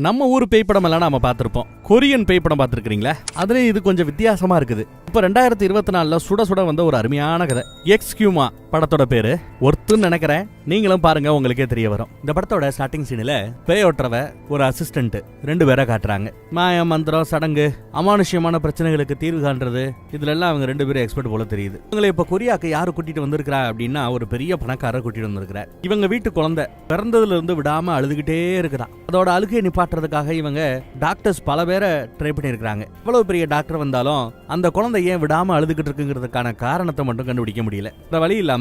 நம்ம ஊர் பேய் படம் எல்லாம் நாம பார்த்திருப்போம். கொரியன் பேய் படம் பார்த்திருக்கீங்களா? அதுல இது கொஞ்சம் வித்தியாசமா இருக்குது. இப்ப 2024ல சுட சுட வந்த ஒரு அருமையான கதை. எக்ஸ்கியூமா படத்தோட பேரு. ஒருத்துன்னு நினைக்கிறேன், நீங்களும் பாருங்க, உங்களுக்கே தெரிய வரும். இந்த படத்தோட ஸ்டார்டிங் சீன்ல பேயோட்டுறவ ஒரு அசிஸ்டன்ட் 2 பேரை காட்டுறாங்க. மாயம், மந்திரம், சடங்கு, அமானுஷ்யமான பிரச்சனைகளுக்கு தீர்வு காண்றது, இதுல எல்லாம் அவங்க 2 பேரும் எக்ஸ்பர்ட் போல தெரியுது. இவங்களை இப்ப கொரியாக்கு யாரு கூட்டிட்டு வந்திருக்கிறா அப்படின்னா, ஒரு பெரிய பணக்காரர் கூட்டிட்டு வந்திருக்கிறார். இவங்க வீட்டு குழந்தை பிறந்ததுல இருந்து விடாம அழுதுகிட்டே இருக்குதான். அதோட அழுகையை நிப்பாட்டுறதுக்காக இவங்க டாக்டர்ஸ் பல பேரை ட்ரை பண்ணிருக்காங்க. இவ்வளவு பெரிய டாக்டர் வந்தாலும் அந்த குழந்தை ஏன் விடாம அழுதுகிட்டு இருக்குங்கிறதுக்கான காரணத்தை மட்டும் கண்டுபிடிக்க முடியல. இந்த வழி இல்லாம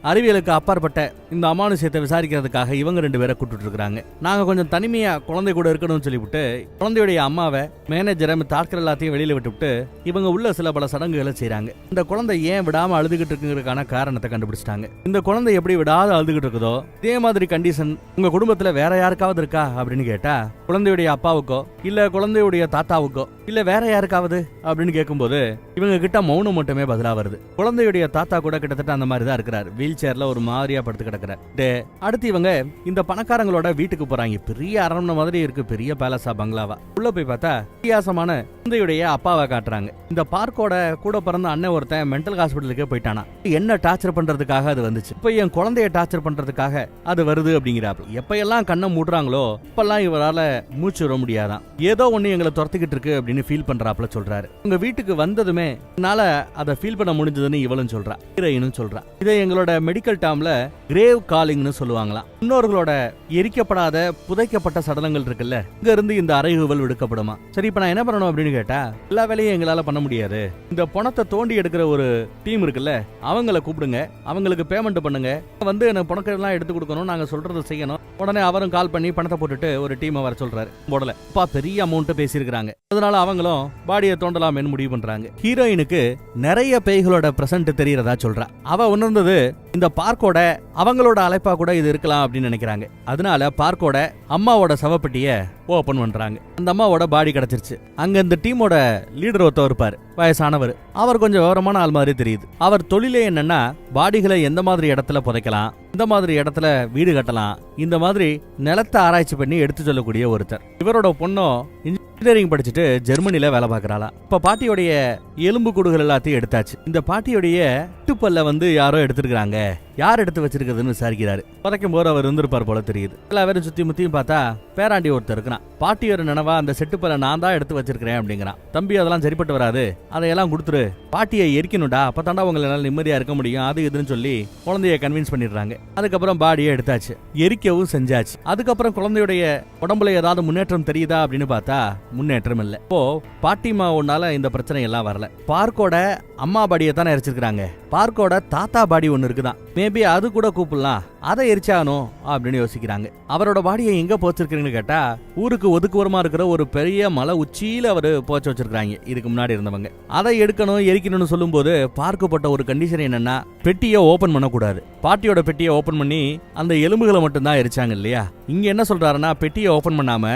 அறிவியலுக்கு அப்பாற்பட்ட இந்த அமானுஷ்யத்தை விசாரிக்கிறதுக்காக இவங்க 2 பேரை கூட்டிட்டு இருக்காங்க. நாங்க கொஞ்சம் தனிமையா குழந்தை கூட இருக்கணும்னு சொல்லிவிட்டு குழந்தையுடைய அம்மாவை, மேனேஜரை, தாட்கள் எல்லாத்தையும் வெளியில விட்டுவிட்டு இவங்க உள்ள சில பல சடங்குகளை செய்யறாங்க. இந்த குழந்தை ஏன் விடாம அழுதுகிட்டு இருக்குங்கிறதுக்கான காரணத்தை கண்டுபிடிச்சிட்டாங்க. இந்த குழந்தை எப்படி விடாத அழுதுகிட்டு இருக்குதோ இதே மாதிரி கண்டிஷன் உங்க குடும்பத்துல வேற யாருக்காவது இருக்கா அப்படின்னு கேட்டா, குழந்தையுடைய அப்பாவுக்கோ இல்ல குழந்தையுடைய தாத்தாவுக்கோ இல்ல வேற யாருக்காவது அப்படின்னு கேட்கும்போது இவங்க கிட்ட மௌனம் மட்டுமே பதிலா வருது. குழந்தையுடைய தாத்தா கூட கிட்டத்தட்ட அந்த மாதிரி தான் இருக்கிறார். வீல் சேர்ல ஒரு மாதிரியா படுத்து கிடக்கிறார். அடுத்து இவங்க இந்த பணக்காரங்களோட வீட்டுக்கு போறாங்க. பெரிய அரண்மனை மாதிரி இருக்கு, பெரிய பேலஸா பங்களாவா. உள்ள போய் பார்த்தா வித்தியாசமான குழந்தையுடைய அப்பாவை காட்டுறாங்க. இந்த பார்க்கோட கூட பிறந்த அண்ணன் ஒருத்தன் மென்டல் ஹாஸ்பிட்டலுக்கே போயிட்டானா. என்ன டார்ச்சர் பண்றதுக்காக அது வந்துச்சு, இப்ப என் குழந்தைய டார்ச்சர் பண்றதுக்காக அது வருது அப்படிங்கிறாப்ல. எப்ப எல்லாம் கண்ணை மூடுறாங்களோ இப்பெல்லாம் இவரால மூச்சு விட முடியாதான். ஏதோ ஒண்ணு எங்களை துரத்திக்கிட்டு இருக்கு அப்படின்னு ஃபீல் பண்றாப்ல சொல்றாரு. உங்க வீட்டுக்கு வந்ததுமே என்னால அதை ஃபீல் பண்ண முடிஞ்சதுன்னு இவளும் சொல்றா, ஹீரோயினும் சொல்றா. இதை எங்களோட மெடிக்கல் டேர்ம்ல கிரேவ் காலிங்னு சொல்லுவாங்களாம். முன்னோர்களோட எரிக்கப்படாத புதைக்கப்பட்ட சடலங்கள் இருக்குல்ல, இங்க இருந்து இந்த அறைகூவல் விடுக்கப்படுமா. சரி, இப்ப நான் என்ன பண்ணணும் அப்படின்னு கேட்டா, எல்லா வேலையும் எங்களால பண்ண முடியாது. இந்த பணத்தை தோண்டி எடுக்கிற ஒரு டீம் இருக்குல்ல, அவங்களை கூப்பிடுங்க, அவங்களுக்கு பேமெண்ட் பண்ணுங்க, வந்து எனக்கு பணக்கெல்லாம் எடுத்து கொடுக்கணும், நாங்க சொல்றதை செய்யணும். உடனே அவரும் கால் பண்ணி பணத்தை போட்டுட்டு ஒரு டீமை வர சொல்றாரு. போடல அப்பா பெரிய அமௌண்ட் பேசியிருக்காங்க. அதனால அவங்களும் பாடியை தோண்டலாம்னு முடிவு பண்றாங்க. ஹீரோயினுக்கு நிறைய பேய்களோட பிரசன்ட் தெரியறதா சொல்றா. அவ உணர்ந்தது இந்த பார்க்கோட அவங்களோட அழைப்பா கூட இது இருக்கலாம் அப்படின்னு நினைக்கிறாங்க. அதனால பார்க்கோட அம்மாவோட சவப்பெட்டிய ஓபன் பண்றாங்க. அந்த அம்மாவோட பாடி கிடைச்சிருச்சு. அங்க இந்த டீமோட லீடர் ஒருத்தர் இருப்பாரு, வயசானவர். அவர் கொஞ்சம் விவரமான ஆள் மாதிரி தெரியுது. அவர் தொழிலே என்னன்னா, பாடிகளை எந்த மாதிரி இடத்துல புதைக்கலாம், இந்த மாதிரி இடத்துல வீடு கட்டலாம், இந்த மாதிரி நிலத்தை ஆராய்ச்சி பண்ணி எடுத்து சொல்லக்கூடிய ஒருத்தர். இவரோட பொண்ணும் இன்ஜினியரிங் படிச்சுட்டு ஜெர்மனில வேலை பார்க்கறாளா. இப்ப பாட்டியோடைய எலும்பு கூடுகள் எல்லாத்தையும் எடுத்தாச்சு. இந்த பாட்டியோடைய பல்ல வந்து யாரோ எடுத்துருக்காங்க. யார் எடுத்து வச்சிருக்கிறதுன்னு விசாரிக்கிறாரு. புதைக்கும் போது அவர் இருந்திருப்பார் போல தெரியுது. எல்லா பேரும் சுத்தி முத்தியும் பார்த்தா பேராண்டி ஒருத்தர் இருக்கிறான். பாட்டியோட நினைவா அந்த செட்டுப்பல்ல நான் தான் எடுத்து வச்சிருக்கிறேன் அப்படிங்கிறான். தம்பி, அதெல்லாம் சரிப்பட்டு வராது, அதையெல்லாம் கொடுத்துரு, பாட்டியை எரிக்கணும்டா, அப்பதாண்டா உங்களால நிம்மதியா இருக்க முடியும், அது இதுன்னு சொல்லி குழந்தைய கன்வின்ஸ் பண்ணிடுறாங்க. அதுக்கப்புறம் பாடியை எடுத்தாச்சு, எரிக்கவும் செஞ்சாச்சு. அதுக்கப்புறம் குழந்தையுடைய உடம்புல ஏதாவது முன்னேற்றம் தெரியுதா அப்படின்னு பார்த்தா முன்னேற்றம் இல்லை. இப்போ பாட்டிமா ஒன்னால இந்த பிரச்சனை எல்லாம் வரல. பார்க்கோட அம்மா பாடியை தானே எரிச்சிருக்காங்க. பார்க்கோட தாத்தா பாடி ஒன்னு இருக்குதான், மேபி அது கூட கூப்பிடலாம், அதை எரிச்சானோ அப்படின்னு யோசிக்கிறாங்க. அவரோட பாடியை எங்க போச்சிருக்கீங்கன்னு கேட்டா, ஊருக்கு ஒதுக்குவரமா இருக்கிற ஒரு பெரிய மலை உச்சியில அவரு போச்சு வச்சிருக்காங்க இதுக்கு முன்னாடி இருந்தவங்க. அதை எடுக்கணும் எரிக்கணும்னு சொல்லும் போது பார்க்கப்பட்ட ஒரு கண்டிஷன் என்னன்னா, பெட்டியை ஓபன் பண்ணக்கூடாது. பாட்டியோட பெட்டியை ஓபன் பண்ணி அந்த எலும்புகளை மட்டும்தான் எரிச்சாங்க இல்லையா. இங்க என்ன சொல்றாருன்னா, பெட்டியை ஓபன் பண்ணாம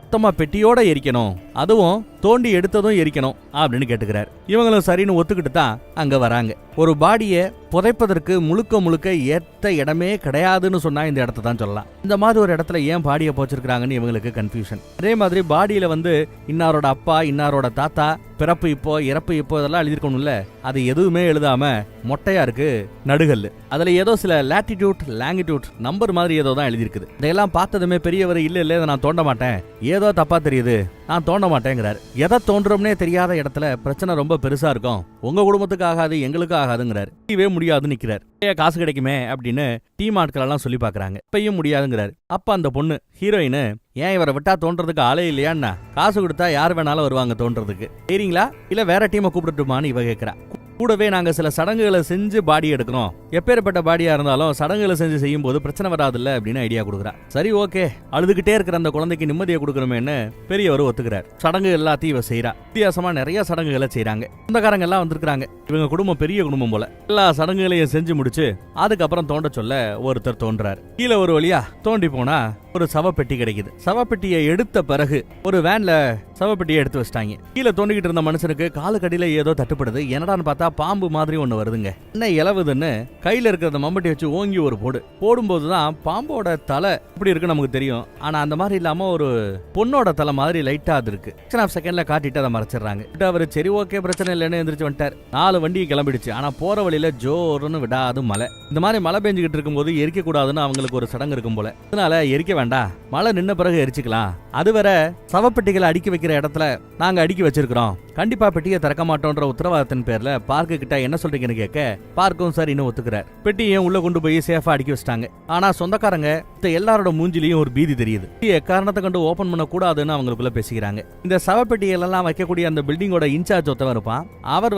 மொத்தமா பெட்டியோட எரிக்கணும், அதுவும் தோண்டி எடுத்ததும் எரிக்கணும் அப்படின்னு கேட்டுக்கிறார். இவங்களும் சரின்னு ஒத்துக்கிட்டு தான் அங்க வராங்க. ஒரு பாடியை புதைப்பதற்கு முழுக்க முழுக்க ஏத்த இடமே கிடையாதுன்னு சொன்னா இந்த இடத்த தான் சொல்லலாம். இந்த மாதிரி ஒரு இடத்துல ஏன் பாடியை போச்சிருக்காங்கன்னு இவங்களுக்கு கன்ஃபியூஷன். அதே மாதிரி பாடியில வந்து இன்னாரோட அப்பா, இன்னாரோட தாத்தா, பிறப்பு இப்போ, இறப்பு இப்போ, இதெல்லாம் எழுதிருக்கணும்ல, அது எதுவுமே எழுதாம மொட்டையா இருக்கு நடுகல். அதுல ஏதோ சில லாட்டிடியூட் லாங்கிடியூட் நம்பர் மாதிரி ஏதோ தான் எழுதிருக்குது. இதெல்லாம் பார்த்ததுமே பெரியவர் இல்ல இல்ல இதை நான் தோண்ட மாட்டேன், ஏதோ தப்பா தெரியுது, நான் தோண்ட மாட்டேங்கிறாரு. எதை தோன்றோம்னே தெரியாத இடத்துல பிரச்சனை ரொம்ப பெருசா இருக்கும், உங்க குடும்பத்துக்கு ஆகாது, எங்களுக்கு ஆகாதுங்கிறாரு. இவே முடியாதுன்னு நிக்கிறார். காசு கிடைக்குமே அப்படின்னு டீம் ஆட்கள் எல்லாம் சொல்லி பாக்குறாங்க. இப்பயும் முடியாதுங்கிறாரு. அப்ப அந்த பொண்ணு ஹீரோயின், ஏன் இவரை விட்டா தோன்றதுக்கு ஆளே இல்லையான்னா, காசு கொடுத்தா யார் வேணாலும் வருவாங்க தோன்றதுக்கு, சரிங்களா, இல்ல வேற டீமை கூப்பிட்டுட்டுமான்னு இவ கேட்கிறா. கூடவே நாங்க சில சடங்குகளை செஞ்சு பாடி எடுக்கிறோம், எப்பேற்பட்ட பாடியா இருந்தாலும் சடங்குகளை செஞ்சு செய்யும் போது பிரச்சனை வராதுல்ல அப்படின்னு ஐடியா கொடுக்குறா. சரி, ஓகே, அழுதுகிட்டே இருக்கிற அந்த குழந்தைக்கு நிம்மதியை கொடுக்கணுமேன்னு பெரியவர் ஒத்துக்கிறார். சடங்கு எல்லாத்தையும் இவ செய்யறா. வித்தியாசமா நிறைய சடங்குகளை செய்யறாங்க. சொந்தக்காரங்க எல்லாம் வந்திருக்காங்க. இவங்க குடும்பம் பெரிய குடும்பம் போல. எல்லா சடங்குகளையும் செஞ்சு முடிச்சு அதுக்கப்புறம் தோண்ட சொல்ல ஒருத்தர் தோன்றார். கீழே ஒரு வழியா தோண்டி போனா ஒரு சவப்பெட்டி கிடைக்குது. சவப்பெட்டியை எடுத்த பிறகு ஒரு வேன்ல சவப்பெட்டியை எடுத்து வச்சிட்டாங்க. கீழே தோண்டிக்கிட்டு இருந்த மனுஷனுக்கு காலு கடியில ஏதோ தட்டுப்படுது. என்னடான்னு பார்த்தா பாம்பு மாதிரி ஒண்ணு வருதுங்க. என்ன இலவுதுன்னு கையில இருக்கிறத மம்பட்டி வச்சு ஓங்கி ஒரு போடும்போதுதான் பாம்போட தலை இப்படி இருக்கு நமக்கு தெரியும். ஆனா அந்த மாதிரி இல்லாம ஒரு பொண்ணோட தலை மாதிரி லைட்டா அது இருக்கு. செகண்ட்ல காட்டிட்டு அதை மறைச்சிடறாங்க. அவரு சரி ஓகே பிரச்சனை இல்லைன்னு எந்திரிச்சு வந்துட்டார். 4 வண்டி கிளம்பிடுச்சு. ஆனா போற வழியில ஜோருன்னு விடாது மழை. இந்த மாதிரி மழை பெஞ்சுக்கிட்டு இருக்கும்போது எரிக்க கூடாதுன்னு அவங்களுக்கு ஒரு சடங்கு இருக்கும் போல. அதனால எரிக்க வேண்டாம், மழை நின்ன பிறகு எரிச்சுக்கலாம். அதுவரை சவப்பெட்டிகளை அடுக்கி வைக்கிற இடத்துல நாங்க அடுக்கி வச்சிருக்கிறோம், கண்டிப்பா பெட்டியை திறக்க மாட்டோன்ற உத்தரவாதத்தின் பேர்ல பார்க்கு கிட்ட என்ன சொல்றீங்கன்னு கேட்க பார்க்கும் சார் இன்னும் ஒத்துக்கிறார். பெட்டியை உள்ள கொண்டு போய் சேஃபா அடுக்கி வச்சிட்டாங்க. ஆனா சொந்தக்காரங்க எல்லாரோட மூஞ்சிலையும் ஒரு பீதி தெரியுது. காரணத்தை கண்டு ஓபன் பண்ண கூடாதுன்னு அவங்களுக்குள்ள பேசிக்கிறாங்க. இந்த சவப்பெட்டியெல்லாம் வைக்கக்கூடிய அந்த பில்டிங்கோட இன்சார்ஜ் ஒருத்தவர் இருப்பான். அவர்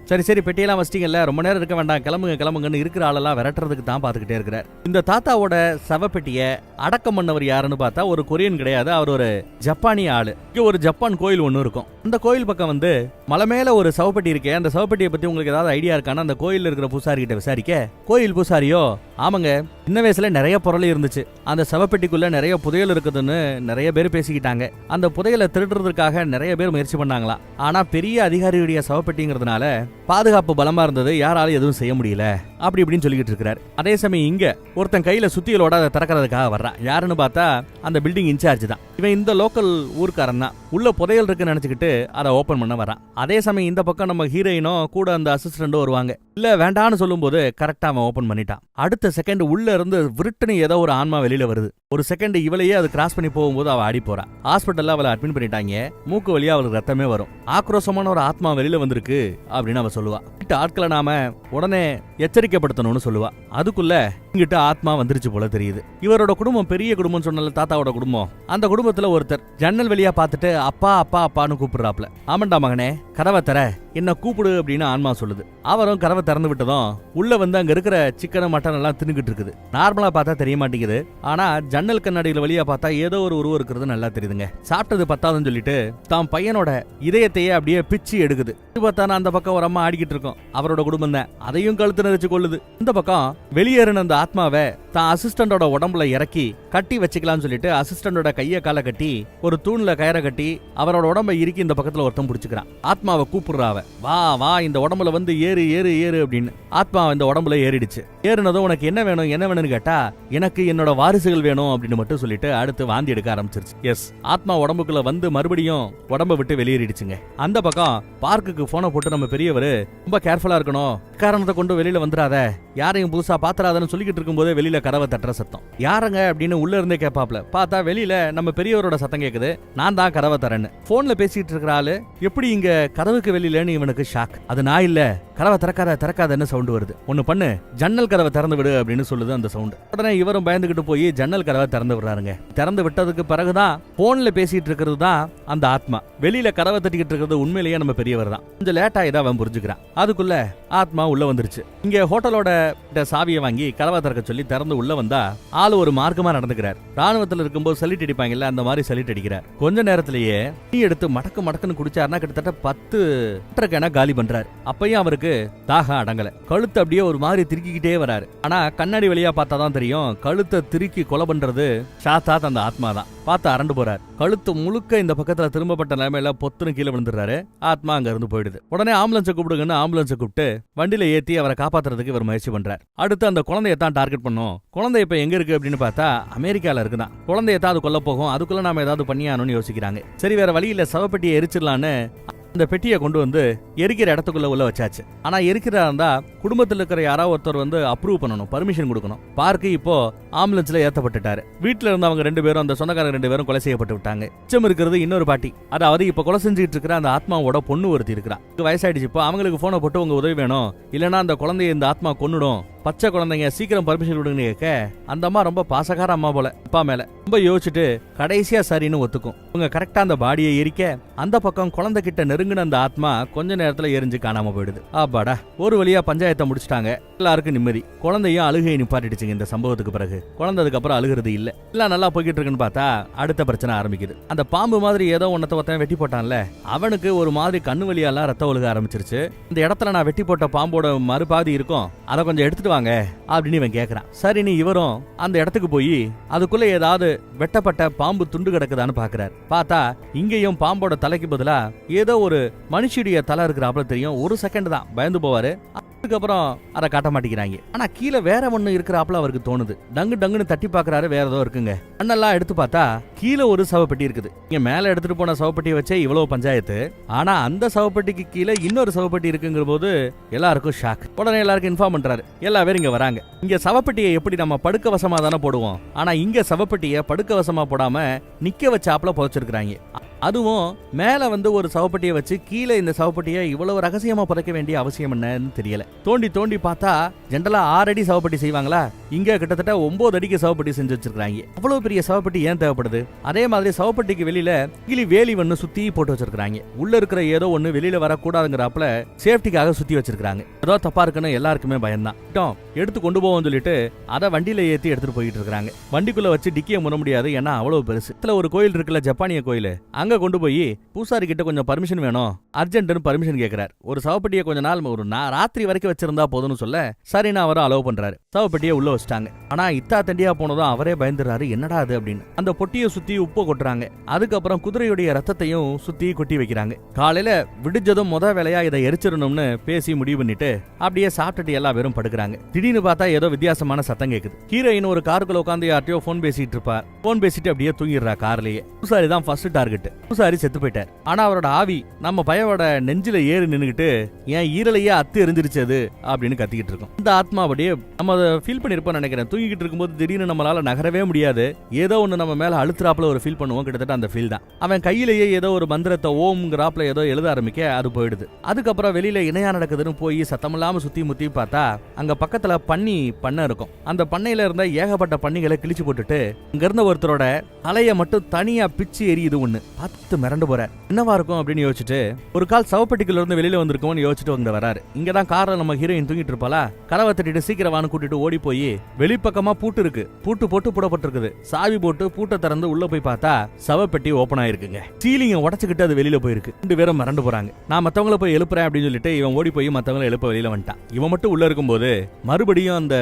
சரி சரி பெட்டியெல்லாம் வச்சிட்டீங்கல்ல, ரொம்ப நேரம் இருக்க வேண்டாம், கிளம்புங்கன்னு இருக்கிற ஆளெல்லாம் விரட்டுறதுக்கு தான் பாத்துக்கிட்டே இருக்கிறார். இந்த தாத்தாவோட சவப்பெட்டியை அடக்கம் பண்ணவர் யாருன்னு பார்த்தா ஒரு கொரியன் கிடையாது, அவர் ஒரு ஜப்பானிய ஆளு. இங்க ஒரு ஜப்பான் கோயில் ஒண்ணு இருக்கும். அந்த கோயில் பக்கம் மலை மேல ஒரு சவப்பெட்டி இருக்கே, அந்த சவப்பெட்டியை பத்தி உங்களுக்கு ஏதாவது ஐடியா இருக்கான்னு அந்த கோயில் இருக்கிற பூசாரி கிட்ட விசாரிக்க, கோயில் பூசாரியோ ஆமாங்க சின்ன வயசுல நிறைய பொருள் இருந்துச்சு, அந்த சவப்பெட்டிக்குள்ள நிறைய புதையல் இருக்குதுன்னு நிறைய பேர் பேசிக்கிட்டாங்க. அந்த புதையலை திருடுறதுக்காக நிறைய பேர் முயற்சி பண்ணாங்களா. ஆனா பெரிய அதிகாரியுடைய சவப்பெட்டிங்கிறதுனால பாதுகாப்பு பலமா இருந்தது, யாராலும் எதுவும் செய்ய முடியல அப்படி இப்படின்னு சொல்லிக்கிட்டு இருக்கிறார். அதே சமயம் இங்க ஒருத்தன் கையில சுத்தியலோட அதை திறக்கிறதுக்காக வர்றான். யாருன்னு பார்த்தா அந்த பில்டிங் இன்சார்ஜ் தான். இவன் இந்த லோக்கல் ஊர்க்காரன் தான். உள்ள புதையல் இருக்குன்னு நினைச்சுக்கிட்டு அதை ஓபன் பண்ண வரான். அதே சமயம் இந்த பக்கம் நம்ம ஹீரோயினும் கூட அந்த அசிஸ்டன்டும் வருவாங்க. இல்ல வேண்டான்னு சொல்லும் போது கரெக்டா அவன் ஓபன் பண்ணிட்டான். அடுத்த செகண்ட் உள்ள இருந்து விருட்டுன்னு ஏதோ ஒரு ஆன்மா வெளியில வருது. ஒரு செகண்ட் இவளையே அது கிராஸ் பண்ணி போகும்போது அவ ஆடி போறா. ஹாஸ்பிட்டல்ல அவளை அட்மிட் பண்ணிட்டாங்க. மூக்கு வழியா அவளுக்கு ரத்தமே வரும். ஆக்ரோஷமான ஒரு ஆத்மா வெளியில வந்திருக்கு அப்படின்னு அவ சொல்லுவா. ஆட்களை நாம உடனே எச்சரிக்கைப்படுத்தணும்னு சொல்லுவா. அதுக்குள்ள இங்கிட்ட ஆத்மா வந்துருச்சு போல தெரியுது. இவரோட குடும்பம் பெரிய குடும்பம் சொன்னல, தாத்தாவோட குடும்பம். அந்த குடும்பத்துல ஒருத்தர் ஜன்னல் வெளியா பார்த்துட்டு அப்பா அப்பா அப்பான்னு கூப்பிடுறாப்ல. ஆமண்டா மகனே கதவை தர, என்ன கூப்பிடு அப்படின்னு ஆன்மா சொல்லுது. அவரும் கதவை திறந்து விட்டதும் உள்ள அங்க இருக்கிற சிக்கன் மட்டன் எல்லாம் தின்னுகிட்டு இருக்குது. நார்மலா பார்த்தா தெரிய மாட்டேங்குது. ஆனா ஜன்னல் கண்ணாடியில வழியா பார்த்தா ஏதோ ஒரு உருவம் இருக்கிறது நல்லா தெரியுதுங்க. சாப்பிட்டது பத்தாதுன்னு சொல்லிட்டு தான் பையனோட இதயத்தையே அப்படியே பிச்சு எடுக்குது. பார்த்தானா அந்த பக்கம் ஒரு அம்மா ஆடிக்கிட்டு இருக்கும். அவரோட குடும்பம் தான். அதையும் கழுத்து நெரிச்சு கொள்ளுது. இந்த பக்கம் வெளியேறின அந்த ஆத்மாவை தான் அசிஸ்டண்டோட உடம்புல இறக்கி கட்டி வச்சுக்கலாம்னு சொல்லிட்டு அசிஸ்டண்டோட கைய காலை கட்டி ஒரு தூண்ல கயிறை கட்டி அவரோட உடம்பை இறுக்கி இந்த பக்கத்துல ஒருத்தன் பிடிச்சுக்கிறான். ஆத்மாவை கூப்பிடுறாவ, வா வா இந்த உடம்புல ஏறு ஏறு ஏறு அப்படின்னு. ஆத்மா இந்த உடம்புல ஏறிடுச்சு. ஏறினதும் உனக்கு என்ன வேணும் என்ன வேணும்னு கேட்டா, எனக்கு என்னோட வாரிசுகள் வேணும் அப்படின்னு மட்டும் சொல்லிட்டு அடுத்து வாந்தி எடுக்க ஆரம்பிச்சிருச்சு. எஸ், ஆத்மா உடம்புக்குள்ள மறுபடியும் உடம்பை விட்டு வெளியேறிடுச்சுங்க. அந்த பக்கம் பார்க்குக்கு போனை போட்டு நம்ம பெரியவர் ரொம்ப கேர்ஃபுல்லா இருக்கணும், காரணத்தை கொண்டு வெளியில வந்துடாத, யாரையும் புதுசா பாத்துறாதன்னு சொல்லிக்கிட்டு இருக்கும் போதே வெளியில கதவை தட்டுற சத்தம். யாருங்க அப்படின்னு உள்ள இருந்தே கேப்பாப்ல. பார்த்தா வெளியில நம்ம பெரியவரோட சத்தம் கேக்குது. நான் தான் கதவை தரேன்னு போன்ல பேசிட்டு இருக்கிற ஆளு எப்படி இங்க கதவுக்கு வெளியிலன்னு இவனுக்கு ஷாக். அது நான் இல்ல, கதவை திறக்காதன்னு சவுண்ட் வருது. ஒண்ணு பண்ணு, ஜன்னல் கதவை திறந்து விடு அப்படின்னு சொல்லுது அந்த சவுண்ட். உடனே இவரும் பயந்துகிட்டு போய் ஜன்னல் கதவை திறந்து விடுறாருங்க. திறந்து விட்டதுக்கு பிறகுதான் போன்ல பேசிட்டு இருக்கிறது தான் அந்த ஆத்மா, வெளியில கதவை தட்டிக்கிட்டு இருக்கிறது உண்மையிலேயே நம்ம பெரியவர் தான். கொஞ்சம் லேட்டா இதை அவன் புரிஞ்சுக்கிறான். அதுக்குள்ள ஆத்மா உள்ள வந்துருச்சு. இங்க ஹோட்டலோட சாவியை வாங்கி கதவை திறக்க சொல்லி திறந்து உள்ள வந்தா ஆளு ஒரு மார்க்கமா நடந்துக்கிறார். ராணுவத்தில் இருக்கும்போது சலிட் அடிப்பாங்கல்ல, அந்த மாதிரி சலிட் அடிக்கிறார். கொஞ்ச நேரத்திலேயே டீ எடுத்து மடக்குன்னு குடிச்சாருன்னா கிட்டத்தட்ட 10 காலி பண்றாரு. அப்பயும் அவருக்கு தாகம் அடங்கல. கழுத்து அப்படியே ஒரு மாதிரி திருக்கிக்கிட்டே வராரு. ஆனா கண்ணாடி வழியா பார்த்தாதான் தெரியும், கழுத்தை திருக்கி கொலை பண்றது சாத்தாத் அந்த ஆத்மா தான். பார்த்து அரண்டு போறாரு. கழுத்து முழுக்க இந்த பக்கத்துல திரும்பப்பட்ட நிலைமையில பொத்துன்னு கீழே விழுந்துறாரு. ஆத்மா அங்க இருந்து போயிடுது. உடனே ஆம்புலன்ஸை கூப்பிடுங்கன்னு ஆம்புலன்ஸை கூப்பிட்டு வண்டியில ஏத்தி அவரை காப்பாத்துறதுக்கு இவர் முயற்சி பண்றாரு. அடுத்து அந்த குழந்தைய தான் டார்கெட் பண்ணும். குழந்தை இப்ப எங்க இருக்கு அப்படின்னு பார்த்தா அமெரிக்கால இருக்குதான். குழந்தைய தான் அது கொல்ல போகும். அதுக்குள்ள நாம ஏதாவது பண்ணியானு யோசிக்கிறாங்க. சரி வேற வழியில சவப்பெட்டியை எரிச்சிடலான்னு அந்த பெட்டியை கொண்டு எரிக்கிற இடத்துக்குள்ள உள்ள வச்சாச்சு. ஆனா எரிக்கிறா இருந்தா குடும்பத்தில் இருக்கிற யாராவது ஒருத்தர் அப்ரூவ் பண்ணணும், பர்மிஷன் கொடுக்கணும். பார்க்கு இப்போ ஆம்புலன்ஸ்ல ஏத்தப்பட்டுட்டாரு. வீட்டுல இருந்தவங்க 2 பேரும், அந்த சொந்தக்காரங்க 2 பேரும் கொலை செய்யப்பட்டு விட்டாங்க. மிச்சம் இருக்கிறது இன்னொரு பாட்டி. அதாவது இப்ப கொலை செஞ்சுட்டு இருக்கிற அந்த ஆத்மாவோட பொண்ணு ஒருத்தி இருக்கிறா. வயசாயிடுச்சு. இப்போ அவங்களுக்கு போனை போட்டு உங்க உதவி வேணும், இல்லைன்னா அந்த குழந்தைய இந்த ஆத்மா கொன்னுடும், பச்சை குழந்தைங்க சீக்கிரம் பர்மிஷன் கொடுங்கன்னு கேட்க அந்த அம்மா ரொம்ப பாசக்கார அம்மா போல. அப்பா மேல ரொம்ப யோசிச்சுட்டு கடைசியா சரின்னு ஒத்துக்கும். இவங்க கரெக்டா அந்த பாடியை எரிக்க அந்த பக்கம் குழந்தை கிட்ட நெருங்கின அந்த ஆத்மா கொஞ்ச நேரத்துல எரிஞ்சு காணாம போயிடுது. ஆப்பாடா, ஒரு வழியா பஞ்சாயத்தை முடிச்சிட்டாங்க. எல்லாருக்கும் நிம்மதி. குழந்தையும் அழுகையை நிப்பாட்டிடுச்சுங்க. இந்த சம்பவத்துக்கு பிறகு குழந்தை அதுக்கப்புறம் அழுகிறது இல்ல. எல்லாம் நல்லா போய்கிட்டு இருக்குன்னு பார்த்தா அடுத்த பிரச்சனை ஆரம்பிக்குது. அந்த பாம்பு மாதிரி ஏதோ ஒன்னத்தை வெட்டி போட்டான்ல, அவனுக்கு ஒரு மாதிரி கண்ணு வழியெல்லாம் ரத்தம் ஒழுக ஆரம்பிச்சிருச்சு. இந்த இடத்துல நான் வெட்டி போட்ட பாம்போட மறுபாதி இருக்கும், அதை கொஞ்சம் எடுத்துட்டு வாங்க அப்படின்னு இவன் கேக்குறான். சரின்னு இவரும் அந்த இடத்துக்கு போய் அதுக்குள்ள ஏதாவது வெட்டப்பட்ட பாம்பு துண்டு கிடக்குதான்னு பாக்குறாரு. பார்த்தா இங்கேயும் பாம்போட தலைக்கு பதிலா ஏதோ ஒரு மனுஷியுடைய தலை இருக்கிறாப்புல தெரியும். ஒரு செகண்ட் தான் பயந்து போவாரு. அதுக்கப்புறம் அதை காட்ட மாட்டேங்கிறாங்க. ஆனா கீழே வேற ஒண்ணு இருக்கிறாப்புல அவருக்கு தோணுது. டங்குன்னு தட்டி பாக்குறாரு, வேற ஏதோ இருக்குங்க. அண்ணெல்லாம் எடுத்து பார்த்தா கீழே ஒரு சவப்பெட்டி இருக்குது. இங்க மேல எடுத்துட்டு போன சவப்பெட்டியை வச்சே இவ்வளவு பஞ்சாயத்து. ஆனா அந்த சவப்பெட்டிக்கு கீழே இன்னொரு சவப்பெட்டி இருக்குங்கிற போது எல்லாருக்கும் ஷாக். உடனே எல்லாருக்கும் இன்ஃபார்ம் பண்றாரு. எல்லா பேரும் இங்க வராங்க. இங்க சவப்பெட்டியை எப்படி நம்ம படுக்க வசமா தானே போடுவோம், ஆனா இங்க சவப்பெட்டியை படுக்க வசமா போடாம நிக்க வச்சாப்புல புதைச்சிருக்காங்க. அதுவும் மேல ஒரு சவப்பெட்டியை வச்சு கீழே இந்த சவப்பெட்டியை இவ்வளவு ரகசியமா புதைக்க வேண்டிய அவசியம் என்னன்னு தெரியல. தோண்டி பார்த்தா ஜென்ரலா 6 அடி சவப்பெட்டி செய்வாங்களா, இங்க கிட்டத்தட்ட 9 அடிக்கு சவப்பெட்டி செஞ்சு வச்சிருக்காங்க. அவ்வளவு பெரிய சவப்பெட்டி ஏன் தேவைப்படுது? அதே மாதிரி சவப்பெட்டிக்கு வெளியில கிளி வேலி ஒண்ணு சுத்தி போட்டு வச்சிருக்காங்க. உள்ள இருக்கிற ஏதோ ஒண்ணு வெளியில வரக்கூடாதுங்கிறப்பல சேஃப்டிக்காக சுத்தி வச்சிருக்காங்க. ஏதோ தப்பா இருக்குன்னு எல்லாருக்குமே பயம்தான். எடுத்து கொண்டு போவோம் சொல்லிட்டு அதை வண்டியில ஏத்தி எடுத்துட்டு போயிட்டு இருக்காங்க. வண்டிக்குள்ள வச்சு டிக்கிய முற முடியாது, ஏன்னா அவ்வளவு பெருசு. இதுல ஒரு கோயில் இருக்குல்ல, ஜப்பானிய கோயில், அங்க கொண்டு போய் பூசாரி கிட்ட கொஞ்சம் பர்மிஷன் வேணும், அர்ஜென்ட்னு பர்மிஷன் கேட்கிறார். ஒரு சவப்பெட்டியை கொஞ்ச நாள் ஒரு ராத்திரி வரைக்கும் வச்சிருந்தா போதும்னு சொல்ல சரின்னு அவரை அலோவ் பண்றாரு. சவப்பெட்டியை உள்ள வச்சிட்டாங்க. ஆனா இத்தா தண்டியா போனதும் அவரே பயந்துறாரு, என்னடா அது அப்படின்னு. அந்த பொட்டியை சுத்தி உப்பு கொட்டுறாங்க. அதுக்கப்புறம் குதிரையுடைய ரத்தத்தையும் சுத்தி கொட்டி வைக்கிறாங்க. காலையில விடிஞ்சதும் முத வேலையா இதை எரிச்சிடணும்னு பேசி முடிவு பண்ணிட்டு அப்படியே சாப்பிட்டுட்டு எல்லா பேரும் படுக்கிறாங்க. திடீர்னு பார்த்தா ஏதோ வித்தியாசமான சத்தம் கேக்குது. ஹீரோயின் ஒரு காருக்குள்ள உட்காந்து யார்ட்டையோ போன் பேசிட்டு இருப்பா. போன் பேசிட்டு அப்படியே தூங்கிடுறா கார்லயே. பூசாரி தான் ஃபர்ஸ்ட் டார்கெட். பூசாரி செத்து போயிட்டார். ஆனா அவரோட ஆவி நம்ம பையனோட நெஞ்சில ஏறி நின்னுகிட்டு ஏன் ஈரலையே அத்து எரிஞ்சிருச்சு அது அப்படின்னு கத்திக்கிட்டு இருக்கும். இந்த ஆத்மா அப்படியே நம்ம அதை ஃபீல் பண்ணிருப்போம் நினைக்கிறேன். தூங்கிக்கிட்டு இருக்கும்போது திடீர்னு நம்மளால நகரவே முடியாது, ஏதோ ஒண்ணு நம்ம மேல அழுத்துறாப்புல ஒரு ஃபீல் பண்ணுவோம். கிட்டத்தட்ட அந்த ஃபீல் தான். அவன் கையிலேயே ஏதோ ஒரு மந்திரத்தை ஓம்ங்கிறாப்புல ஏதோ எழுத ஆரம்பிக்க அது போயிடுது. அதுக்கப்புறம் வெளியில இணையா நடக்குதுன்னு போய் சத்தமில்லாம சுத்தி முத்தி பார்த்தா அங்க பக்கத்துல பண்ணை இருக்கும். அந்த பண்ணையில இருந்த ஏகப்பட்ட பண்ணிகளை கிழிச்சு போட்டுட்டு இங்க இருந்த ஒருத்தரோட தலைய மட்டும் தனியா பிச்சு எரியுது. ஒண்ணு பார்த்து மிரண்டு போற, என்னவா இருக்கும் அப்படின்னு யோசிச்சுட்டு ஒரு கால் சவப்பெட்டிக்குள்ள இருந்து வெளியில வந்திருக்கோம்னு யோசிச்சுட்டு வந்து வராரு. இங்கதான் கார்ல நம்ம ஹீரோயின் தூங்கிட்டு இருப்பாளா, கதவை தட்டிட்டு சீக்கிரம் வான்னு கூட்டிட்டு ஓடி போய் வெளிப்பக்கமா பூட்டு இருக்கு, பூட்டு போட்டு புடப்பட்டிருக்குது. சாவி போட்டு பூட்டை திறந்து உள்ள போய் பார்த்தா சவப்பெட்டி ஓபன் ஆயிருக்குங்க. சீலிங்க உடச்சுக்கிட்டு அது வெளியில போயிருக்கு. 2 பேரும் மிரண்டு போறாங்க. நான் மத்தவங்களை போய் எழுப்புறேன் அப்படின்னு சொல்லிட்டு இவன் ஓடி போய் மத்தவங்களை எழுப்ப வெளியில வந்துட்டான். இவன் மட்டும் உள்ள இருக்கும்போது மறுபடியும் அந்த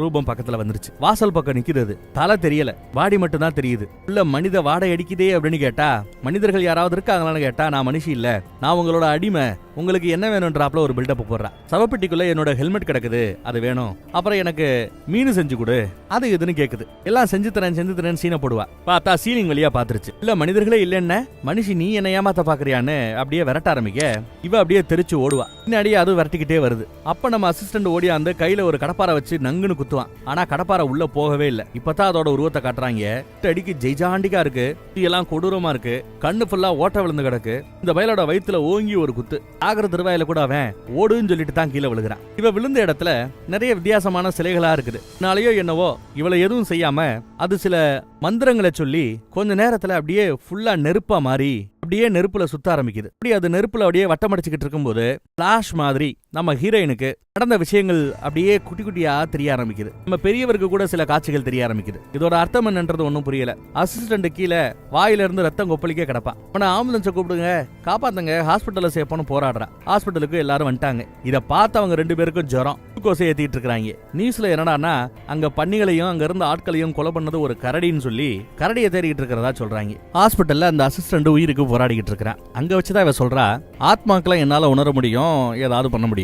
ரூபம் பக்கத்துல வந்துருச்சு. வாசல் பக்கம் நிக்கிறது. தலை தெரியல, பாடி மட்டும் தான் தெரியுது. உள்ள மனித வாடை அடிக்குதே அப்படின்னு கேட்டா, மனிதர்கள் யாராவது இருக்காங்களான்னு கேட்டா, நான் மனுஷி இல்ல, நான் உங்களோட அடிமை, உங்களுக்கு என்ன வேணும்ன்றாப்ல ஒரு பில்டப் போடுறா. சவப்பெட்டிக்குள்ள என்னோட ஹெல்மெட் கிடக்குது, அது வேணும். அப்புறம் எனக்கு மீன் செஞ்சு கொடு, அது எதுன்னு கேக்குது. எல்லாம் செஞ்சு தரேன் சீனை போடுவா. பார்த்தா சீலிங் வழியா பாத்துருச்சு. இல்ல மனிதர்களே இல்லன்னு மனுஷி நீ என்ன ஏமாத்த பாக்குறியான்னு அப்படியே விரட்ட ஆரம்பிக்க இவ அப்படியே தெரிச்சு ஓடுவா. பின்னாடியே அது விரட்டிக்கிட்டே வருது. அப்ப நம்ம அசிஸ்டன்ட் ஓடியா அந்த கையில ஒரு கடப்பாரை வச்சு நங்குன்னு குத்துவான். ஆனா கடப்பாரை உள்ள போகவே இல்ல. இப்பதான் அதோட உருவத்தை காட்டுறாங்க. அடிக்கு ஜெய்ஜாண்டிக்கா இருக்கு, எல்லாம் கொடூரமா இருக்கு, கண்ணு ஃபுல்லா ஓட்ட விழுந்து கிடக்கு. இந்த வயலோட வயித்துல ஓங்கி ஒரு குத்து. ஆகிற திருவாயில கூட அவன் ஓடுன்னு சொல்லிட்டு தான் கீழே விழுகிறான். இவ விழுந்த இடத்துல நிறைய வித்தியாசமான சிலைகளா இருக்குது. நாளையோ என்னவோ இவளை எதுவும் செய்யாம அது சில மந்திரங்களை சொல்லி கொஞ்ச நேரத்துல அப்படியே ஃபுல்லா நெருப்பா மாறி அப்படியே நெருப்புல சுத்த ஆரம்பிக்குது. அப்படி அது நெருப்புல அப்படியே வட்டமடிச்சுக்கிட்டு இருக்கும்போது பிளாஷ் மாதிரி நம்ம ஹீரோயினுக்கு நடந்த விஷயங்கள் அப்படியே குட்டி குட்டியா தெரிய ஆரம்பிக்குது. நம்ம பெரியவருக்கு கூட சில காட்சிகள் தெரிய ஆரம்பிக்குது. இதோட அர்த்தம் என்னன்றது ஒன்னும் புரியல. அசிஸ்டன்ட் கீழே வாயில இருந்து ரத்தம் கொப்பளிக்க கிடப்பான். ஆனா ஆம்புலன்ஸை கூப்பிடுங்க, காப்பாத்துங்க, ஹாஸ்பிட்டல்ல சேர்ப்போன்னு போராடுறா. ஹாஸ்பிட்டலுக்கு எல்லாரும் வந்துட்டாங்க. இத பார்த்து அவங்க 2 பேருக்கும் ஜுரம், குளுக்கோஸை ஏத்திட்டு இருக்காங்க. நியூஸ்ல என்னடான்னா அங்க பன்னிகளையும் அங்க இருந்த ஆட்களையும் கொலை பண்ணது ஒரு கரடின்னு சொல்லி கரடியை தேடிட்டு இருக்கிறதா சொல்றாங்க. ஹாஸ்பிட்டல்ல அந்த அசிஸ்டன்ட் உயிருக்கு போராடிக்கிட்டு இருக்கிறான். அங்க வச்சுதான் இவ சொல்றா, ஆத்மாக்களை என்னால உணர முடியும், ஏதாவது பண்ண முடியும்.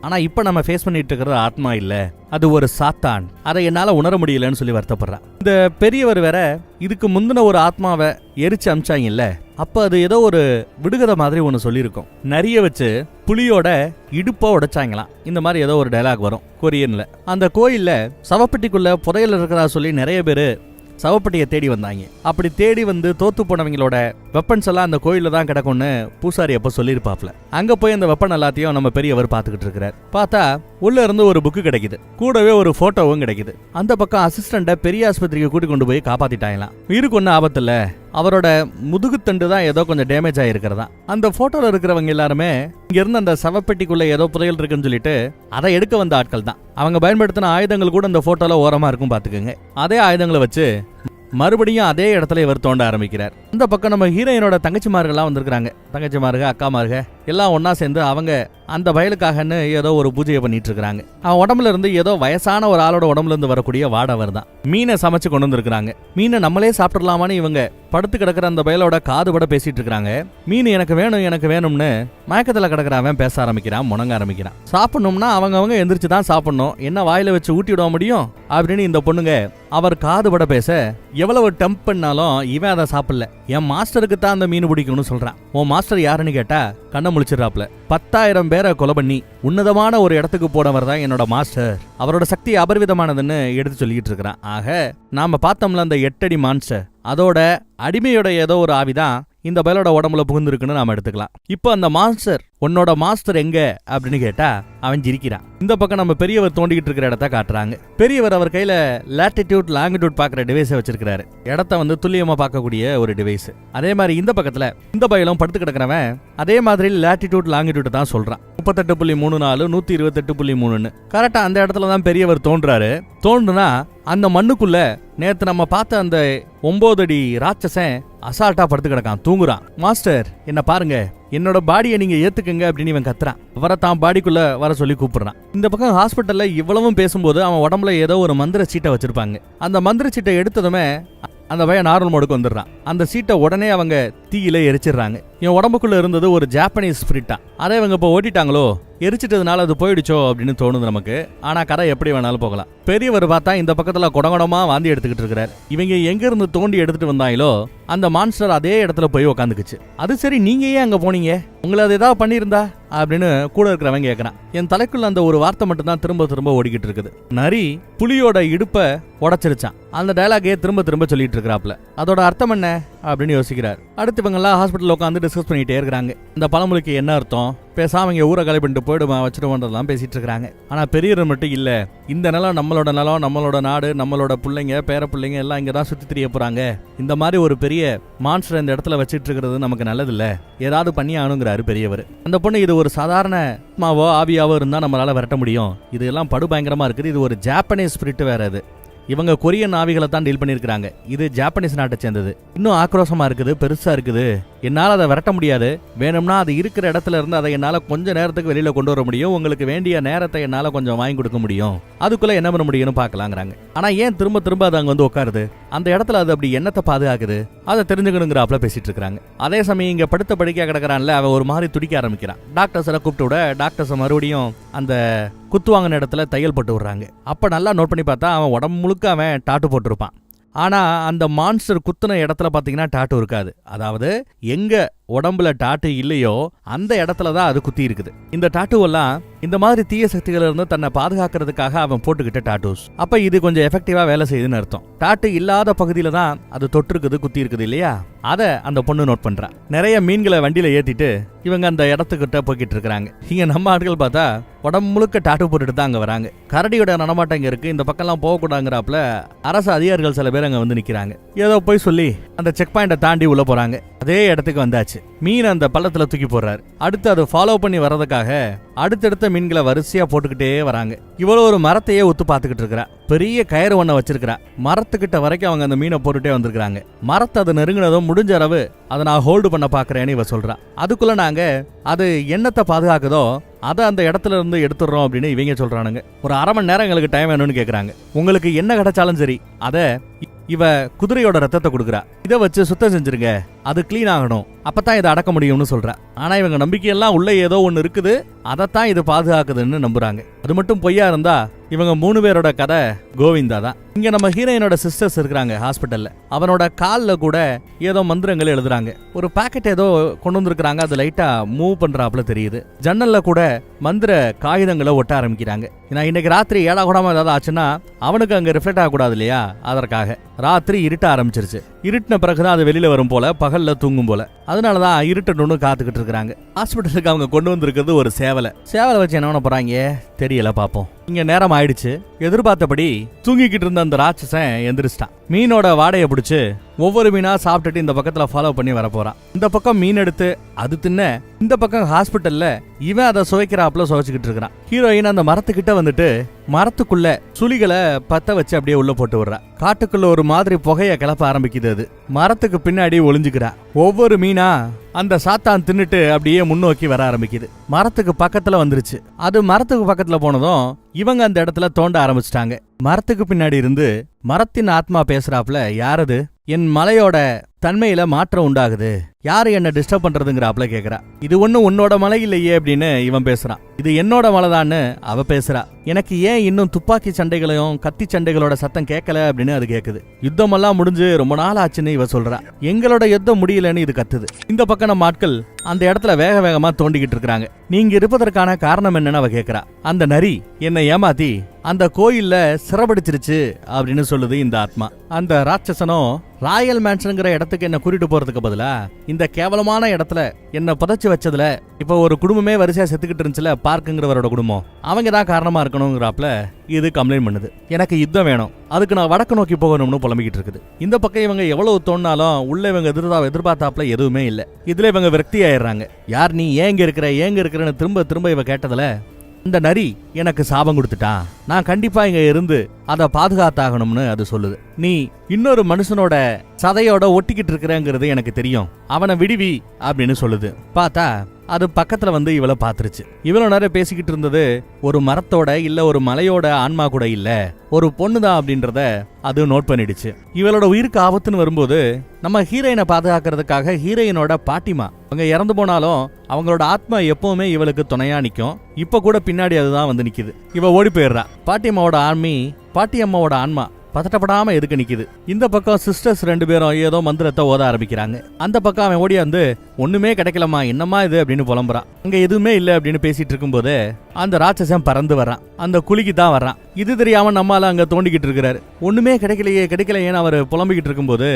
ஆனா இப்ப நம்ம ஃபேஸ் பண்ணிட்டு இருக்கிறது ஆத்மா இல்ல, அது ஒரு சாத்தான், அதை என்னால உணர முடியலன்னு சொல்லி வருத்தப்படுறான். இந்த பெரியவர் வேற இதுக்கு முந்தின ஒரு ஆத்மாவை எரிச்சு அமிச்சாங்க இல்ல, அப்ப அது ஏதோ ஒரு விடுகதை மாதிரி ஒன்னு சொல்லியிருக்கும். நிறைய வச்சு புலியோட இடுப்பா உடைச்சாங்களாம். இந்த மாதிரி ஏதோ ஒரு டயலாக் வரும் கொரியன்ல. அந்த கோயில்ல சவப்பெட்டிக்குள்ள புதையல் இருக்கிறதா சொல்லி நிறைய பேரு சவப்பெட்டியை தேடி வந்தாங்க. அப்படி தேடி வந்து தோத்து போனவங்களோட வெப்பன்ஸ் எல்லாம் அந்த கோயில்ல தான் கிடக்கும்னு பூசாரி அப்ப சொல்லிருப்பாப்ல. அங்க போய் அந்த வெப்பன் எல்லாத்தையும் நம்ம பெரியவர் பாத்துக்கிட்டு இருக்கிறார். பார்த்தா உள்ள இருந்து ஒரு புக்கு கிடைக்குது, கூடவே ஒரு போட்டோவும் கிடைக்குது. அந்த பக்கம் அசிஸ்டண்ட பெரிய ஆஸ்பத்திரிக்கு கூட்டி கொண்டு போய் காப்பாத்திட்டாங்களாம். உயிருக்கு ஒன்னும் ஆபத்து இல்ல, அவரோட முதுகுத்தண்டு தான் ஏதோ கொஞ்சம் டேமேஜ் ஆயிருக்கிறதா. அந்த போட்டோல இருக்கிறவங்க எல்லாருமே இங்க இருந்து அந்த சவப்பெட்டிக்குள்ள ஏதோ புதையல் இருக்குன்னு சொல்லிட்டு அதை எடுக்க வந்த ஆட்கள் தான். அவங்க பயன்படுத்தின ஆயுதங்கள் கூட இந்த போட்டோல ஓரமா இருக்கும் பாத்துக்கோங்க. அதே ஆயுதங்களை வச்சு மறுபடியும் அதே இடத்துல இவர் தோண்ட ஆரம்பிக்கிறார். இந்த பக்கம் நம்ம ஹீரோயினோட தங்கச்சிமார்கள்லாம் வந்திருக்காங்க. தங்கச்சிமாருக, அக்காமாருக எல்லாம் ஒன்னா சேர்ந்து அவங்க அந்த வயலுக்காகன்னு ஏதோ ஒரு பூஜையை பண்ணிட்டு இருக்காங்க. அவன் உடம்புல இருந்து ஏதோ வயசான ஒரு ஆளோட உடம்புல இருந்து வரக்கூடிய வாடை வருதான். மீனை சமைச்சு கொண்டு வந்திருக்காங்க. மீனை நம்மளே சாப்பிடலாமான்னு இவங்க படுத்து கிடக்கிற அந்த பயலோட காதுபட பேசிட்டு இருக்காங்க. மீன் எனக்கு வேணும் எனக்கு வேணும்னு மயக்கத்துல கிடக்குறவன் பேச ஆரம்பிக்கிறான், முணங்க ஆரம்பிக்கிறான். சாப்பிடணும்னா அவங்க எந்திரிச்சு தான் சாப்பிடணும், என்ன வாயில வச்சு ஊட்டி விட முடியும் அப்படின்னு இந்த பொண்ணுங்க அவர் காதுபட பேச எவ்வளவு டெம்ப் பண்ணாலும் இவன் அதை சாப்பிடல. என் மாஸ்டருக்கு தான் அந்த மீன் பிடிக்கும்னு சொல்றான். உன் மாஸ்டர் யாருன்னு கேட்டா கண்ணை முழிச்சிடறாப்ல. 10,000 பேரை கொலை பண்ணி உன்னதமான ஒரு இடத்துக்கு போனவர் தான் என்னோட மாஸ்டர், அவரோட சக்தி அபரிவிதமானதுன்னு எடுத்து சொல்லிட்டு இருக்கிறான். ஆக நாம பார்த்தோம்ல அந்த 8 அடி மான்ஸ்டர், அதோட அடிமையோட ஏதோ ஒரு ஆவிதான் இந்த பயலோட உடம்புல புகுந்துருக்குன்னு நாம எடுத்துக்கலாம். இப்போ அந்த மாஸ்டர் உன்னோட மாஸ்டர் எங்க அப்படின்னு கேட்டா அவன் ஜிரிக்கிறான். இந்த பக்கம் நம்ம பெரியவர் தோண்டிக்கிட்டு இருக்கிற இடத்த காட்டுறாங்க. பெரியவர் அவர் கையில லாட்டிடியூட் லாங்கிடியூட் பாக்குற டிவைஸை வச்சிருக்காரு. இடத்த துல்லியமா பார்க்கக்கூடிய ஒரு டிவைஸ். அதே மாதிரி இந்த பக்கத்துல இந்த பயலும் படுத்து கிடக்கிறவன் அதே மாதிரி லாட்டிடியூட் லாங்கிடியூட் தான் சொல்றான். 38.34 128.3 கரெக்டா அந்த இடத்துல தான் பெரியவர் தோன்றாரு. தோன்றுனா அந்த மண்ணுக்குள்ள நேத்து நம்ம பார்த்த அந்த 9 அடி ராட்சசன் அசால்ட்டா படுத்து கிடக்கான், தூங்குறான். மாஸ்டர் என்ன பாருங்க, என்னோட பாடியை நீங்க ஏத்துக்குங்க அப்படின்னு இவன் கத்துறான். அவரை தான் பாடிக்குள்ள வர சொல்லி கூப்பிடுறான். இந்த பக்கம் ஹாஸ்பிட்டல்ல இவ்வளவும் பேசும்போது அவன் உடம்புல ஏதோ ஒரு மந்திர சீட்டை வச்சிருப்பாங்க. அந்த மந்திர சீட்டை எடுத்ததுமே அந்த பையன் நார்மல் மோடுக்கு வந்துடுறான். அந்த சீட்டை உடனே அவங்க தீயில எரிச்சிடுறாங்க. என் உடம்புக்குள்ள இருந்தது ஒரு ஜாப்பனீஸ் ஸ்பிரிட்டா, அதை இவங்க இப்போ ஓட்டிட்டாங்களோ, எரிச்சிட்டதுனால அது போயிடுச்சோ அப்படின்னு தோணுது நமக்கு. ஆனா கதை எப்படி வேணாலும் போகலாம். பெரியவர் பார்த்தா இந்த பக்கத்துல குடங்குடமா வாந்தி எடுத்துக்கிட்டு இருக்கிறாரு. இவங்க எங்க இருந்து தோண்டி எடுத்துட்டு வந்தாங்களோ அந்த மான்ஸ்டர் அதே இடத்துல போய் உக்காந்துக்குச்சு. அது சரி, நீங்க ஏன் அங்க போனீங்க, உங்களை அது ஏதாவது பண்ணியிருந்தா அப்படின்னு கூட இருக்கிறவங்க கேட்கறான். என் தலைக்குள்ள அந்த ஒரு வார்த்தை மட்டும் தான் திரும்ப திரும்ப ஓடிக்கிட்டு இருக்குது. நரி புலியோட இடுப்பை உடைச்சிருச்சான். அந்த டயலாகே திரும்ப திரும்ப சொல்லிட்டு இருக்கிறாப்ல. அதோட அர்த்தம் என்ன அப்படின்னு யோசிக்கிறார். அடுத்து இவங்க எல்லாம் ஹாஸ்பிட்டல் உட்காந்து டிஸ்கஸ் பண்ணிட்டே இருக்கிறாங்க. இந்த பழமொழிக்கு என்ன அர்த்தம், பேசாம இங்க ஊரை காலி பண்ணிட்டு போயிடுமா வச்சிருவோன்றதெல்லாம் பேசிட்டு இருக்காங்க. ஆனா பெரியவர் மட்டும் இல்ல, இந்த நிலம் நம்மளோட நிலம், நம்மளோட நாடு, நம்மளோட பிள்ளைங்க பேர பிள்ளைங்க எல்லாம் இங்கதான் சுத்தி திரிய போறாங்க. இந்த மாதிரி ஒரு பெரிய மான்ஸ்டர் இந்த இடத்துல வச்சிட்டு இருக்கிறது நமக்கு நல்லது இல்ல, ஏதாவது பண்ணி ஆனுங்கிறாரு பெரியவர். அந்த பொண்ணு இது ஒரு சாதாரண மாவோ ஆவியாவோ இருந்தா நம்மளால விரட்ட முடியும், இது எல்லாம் படுபயங்கரமா இருக்குது, இது ஒரு ஜாப்பனீஸ் ஸ்பிரிட் வேற. இது இவங்க கொரியன் ஆவிகளை தான் டீல் பண்ணிருக்காங்க, இது ஜாப்பனீஸ் நாட்டை சேர்ந்தது, இன்னும் ஆக்ரோஷமா இருக்குது, பெருசா இருக்குது, என்னால அதை விரட்ட முடியாது, வேணும்னா அது இருக்கிற இடத்துல இருந்து அதை என்னால கொஞ்ச நேரத்துக்கு வெளியில கொண்டு வர முடியும், உங்களுக்கு வேண்டிய நேரத்தை என்னால கொஞ்சம் வாங்கி கொடுக்க முடியும், அதுக்குள்ள என்ன பண்ண முடியும்னு பாக்கலாங்கிறாங்க. ஆனா ஏன் திரும்ப திரும்ப அது அங்க உட்காருது, அந்த இடத்துல அது அப்படி என்னத்தை பாதுகாக்குது, அதை தெரிஞ்சுக்கணுங்கிறாப்ல பேசிட்டு இருக்காங்க. அதே சமயம் இங்க படுத்த படிக்க கிடக்குறான்ல, அவன் ஒரு மாதிரி துடிக்க ஆரம்பிக்கிறான். டாக்டர்ஸரை கூப்பிட்டு விட டாக்டர்ஸ் மறுபடியும் அந்த குத்துவாங்கின இடத்துல தையல் போட்டு விடுறாங்க. அப்ப நல்லா நோட் பண்ணி பார்த்தா அவன் உடம்பு முழுக்க அவன் டாட்டு போட்டிருப்பான். ஆனா அந்த மான்ஸ்டர் குத்துன இடத்துல பாத்தீங்கன்னா டாட்டு இருக்காது. அதாவது எங்க உடம்புல டாட்டு இல்லையோ அந்த இடத்துல தான் அது குத்தி இருக்குது. இந்த டாட்டுவெல்லாம் இந்த மாதிரி தீய சக்திகள் இருந்து தன்னை பாதுகாக்கிறதுக்காக அவன் போட்டுக்கிட்ட டாட்டூஸ். அப்ப இது கொஞ்சம் எஃபெக்டிவா வேலை செய்யுதுன்னு அர்த்தம். டாட்டு இல்லாத பகுதியில தான் அது தொட்டு இருக்குது, குத்தி இருக்குது இல்லையா, அத அந்த பொண்ணு நோட் பண்றா. நிறைய மீன்களை வண்டியில ஏத்திட்டு இவங்க அந்த இடத்துக்கிட்ட போய்கிட்டு இருக்காங்க. இங்க நம்ம ஆட்கள் பார்த்தா உடம்பு முழுக்க டாட்டு போட்டுட்டு தான் அங்க வராங்க. கரடியோட நடமாட்டம் இங்க இருக்கு, இந்த பக்கம்லாம் போகக்கூடாதுங்கிறாப்ல அரசு அதிகாரிகள் சில பேர் அங்க வந்து நிக்கிறாங்க. ஏதோ போய் சொல்லி அந்த செக் பாயிண்ட தாண்டி உள்ள போறாங்க. அதே இடத்துக்கு வந்தாச்சு. மீன் அந்த பள்ளத்துல தூக்கி போடுறாரு. அடுத்து அதை ஃபாலோ பண்ணி வர்றதுக்காக அடுத்தடுத்த மீன்களை வரிசையா போட்டுக்கிட்டே வராங்க. இவ்வளவு ஒரு மரத்தையே ஒத்து பாத்துக்கிட்டு இருக்கிறா. பெரிய கயிறு ஒண்ண வச்சிருக்கிறா. மரத்துக்கிட்ட வரைக்கும் அவங்க அந்த மீனை போட்டுட்டே வந்திருக்காங்க. மரத்தை அது நெருங்கினதும் முடிஞ்ச அளவு அதை நான் ஹோல்டு பண்ண பாக்குறேன்னு இவ சொல்றா. அதுக்குள்ள நாங்க அது என்னத்தை பாதுகாக்குதோ அதை அந்த இடத்துல இருந்து எடுத்துடுறோம் அப்படின்னு இவங்க சொல்றானுங்க. ஒரு 1/2 மணி நேரம் எங்களுக்கு டைம் வேணும்னு கேக்குறாங்க. உங்களுக்கு என்ன கிடைச்சாலும் சரி அதை இவ குதிரையோட ரத்தத்தை கொடுக்குறா, இதை வச்சு சுத்தம் செஞ்சிருங்க, அது கிளீன் ஆகணும், அப்பதான் இதை அடக்க முடியும்னு சொல்றா. ஆனா இவங்க நம்பிக்கையெல்லாம் உள்ள ஏதோ ஒண்ணு இருக்குது, அதைத்தான் இது பாதுகாக்குதுன்னு நம்புறாங்க. அது மட்டும் பொய்யா இருந்தா இவங்க 3 பேரோட கதை கோவிந்தா தான். இங்க நம்ம ஹீரோயினோட சிஸ்டர்ஸ் இருக்கிறாங்க ஹாஸ்பிட்டல்ல. அவனோட கால்ல கூட ஏதோ மந்திரங்கள் எழுதுறாங்க. ஒரு பாக்கெட் ஏதோ கொண்டு வந்திருக்காங்க, அது லைட்டா மூவ் பண்றாப்ல தெரியுது. ஜன்னல்ல கூட மந்திர காகிதங்களை ஒட்ட ஆரம்பிக்கிறாங்க. நான் இன்னைக்கு ராத்திரி ஏடா கூடாம ஏதாவது ஆச்சுன்னா அவனுக்கு அங்க ரிஃப்ளெக்ட் ஆகக்கூடாது இல்லையா, அதற்காக ராத்திரி இருட்ட ஆரம்பிச்சிருச்சு. இருட்டின பிறகுதான் அது வெளியில வரும் போல, பகல்ல தூங்கும் போல. அதனாலதான் இருட்டணும்னு காத்துக்கிட்டு இருக்காங்க. ஹாஸ்பிட்டலுக்கு அவங்க கொண்டு வந்திருக்கிறது ஒரு சேவலை வச்சு என்ன பண்ண போறாங்க தெரியல, பாப்போம். இங்க நேரம் ஆயிடுச்சு. எதிர்பார்த்தபடி தூங்கிக்கிட்டு இருந்த அந்த ராட்சசன் எந்திரிச்சிட்டான். மீனோட வாடையை பிடிச்சு ஒவ்வொரு மீனா சாப்பிட்டுட்டு இந்த பக்கத்துல ஃபாலோ பண்ணி வர போறான். இந்த பக்கம் மீன் எடுத்து அது தின்ன, இந்த பக்கம் ஹாஸ்பிட்டல்ல இவன் அதை சுவைக்கிறாப்புல சுவைச்சுக்கிட்டு இருக்கிறான். ஹீரோயின் அந்த மரத்துக்கிட்ட வந்துட்டு மரத்துக்குள்ள சுளிகளை பத்த வச்சு அப்படியே உள்ள போட்டு விடுறா. காட்டுக்குள்ள ஒரு மாதிரி புகைய கிளப்ப ஆரம்பிக்குது. அது மரத்துக்கு பின்னாடி ஒளிஞ்சுக்கிறா. ஒவ்வொரு மீனா அந்த சாத்தான் தின்னுட்டு அப்படியே முன்னோக்கி வர ஆரம்பிக்குது. மரத்துக்கு பக்கத்துல வந்துருச்சு. அது மரத்துக்கு பக்கத்துல போனதும் இவங்க அந்த இடத்துல தோண்ட ஆரம்பிச்சிட்டாங்க. மரத்துக்கு பின்னாடி இருந்து மரத்தின் ஆத்மா பேசுறாப்ல, யாரது? என் மலையோட தன்மையில மாற்றம் உண்டாகுது, யாரு என்ன டிஸ்டர்ப் பண்றதுங்கிறாப்ல கேக்குறா. இது ஒண்ணும் உன்னோட மலை இல்லையே அப்படின்னு இவன் பேசுறான். இது என்னோட மலைதான்னு அவ பேசுறா. எனக்கு ஏன் இன்னும் துப்பாக்கி சண்டைகளையும் கத்தி சண்டைகளோட சத்தம் கேட்கல அப்படின்னு அது கேக்குது. யுத்தமெல்லாம் முடிஞ்சு ரொம்ப நாள் ஆச்சுன்னு இவ சொல்றா. எங்களோட யுத்தம் முடியலன்னு இது கத்துது. இந்த பக்கம் நம்ம ஆட்கள் அந்த இடத்துல வேக வேகமா தோண்டிக்கிட்டு இருக்காங்க. நீங்க இருப்பதற்கான காரணம் என்னன்னு அவ கேக்குறா. அந்த நரி என்னை ஏமாத்தி அந்த கோயில்ல சிறபடிச்சிருச்சு அப்படின்னு சொல்லுது இந்த ஆத்மா. அந்த ராட்சசனும் ராயல் மேன்ஷன்ங்கிற இடத்துக்கு என்ன கூட்டிட்டு போறதுக்கு பதிலா இந்த கேவலமான இடத்துல என்ன புதைச்சு வச்சதுல இப்ப ஒரு குடும்பமே வரிசையா செத்துக்கிட்டு இருந்துச்சுல, பார்க்குங்கிறவரோட குடும்பம், அவங்க தான் காரணமா இருக்கணுங்கிறாப்ல இது கம்ப்ளைண்ட் பண்ணுது. எனக்கு யுத்தம் வேணும், அதுக்கு நான் வடக்கு நோக்கி போகணும்னு புலம்பிக்கிட்டு இருக்குது. இந்த பக்கம் இவங்க எவ்வளவு தோணினாலும் உள்ள இவங்க எதிர்பார்த்தாப்ல எதுவுமே இல்ல. இதுல இவங்க விரக்தி ஆயிடுறாங்க. யார் நீ, ஏங்க இருக்கிறன்னு திரும்ப திரும்ப இவ கேட்டதுல இந்த நரி எனக்கு சாபம் கொடுத்துட்டான், நான் கண்டிப்பா இங்க இருந்து அதை பாதுகாத்தாகணும்னு அது சொல்லுது. நீ இன்னொரு மனுஷனோட சதையோட ஒட்டிக்கிட்டு இருக்கிறங்கிறது எனக்கு தெரியும், அவனை விடுவி அப்படின்னு சொல்லுது. பார்த்தா அது பக்கத்துல வந்து இவளை பாத்துருச்சு. இவ்வளவு நேரம் பேசிக்கிட்டு இருந்தது ஒரு மரத்தோட இல்ல ஒரு மலையோட ஆன்மா கூட இல்ல, ஒரு பொண்ணுதான் அப்படின்றத அது நோட் பண்ணிடுச்சு. இவளோட உயிருக்கு ஆபத்துன்னு வரும்போது நம்ம ஹீரோயினை பாதுகாக்கிறதுக்காக ஹீரோயினோட பாட்டிமா அவங்க இறந்து போனாலும் அவங்களோட ஆத்மா எப்பவுமே இவளுக்கு துணையா நிக்கும். இப்ப கூட பின்னாடி அதுதான் வந்து நிக்குது. இவ ஓடி போயிடுறா. பாட்டியம்மாவோட அம்மாவோட ஆன்மா பதட்டப்படாம எதுக்கு நிக்குது. இந்த பக்கம் சிஸ்டர்ஸ் 2 பேரும் ஏதோ மந்திரத்தை ஓத ஆரம்பிக்கிறாங்க. அந்த பக்கம் அவன் ஓடி வந்து ஒண்ணுமே கிடைக்கலமா, என்னமா இது அப்படின்னு புலம்புறான். அங்க எதுவுமே இல்ல அப்படின்னு பேசிட்டு இருக்கும்போது அந்த ராட்சசன் பறந்து வர்றான். அந்த குழிக்கு தான் வர்றான். இது தெரியாம நம்மால அங்க தோண்டிக்கிட்டு இருக்கிறாரு. ஒண்ணுமே கிடைக்கலையேன்னு அவர் புலம்பிக்கிட்டு இருக்கும்போது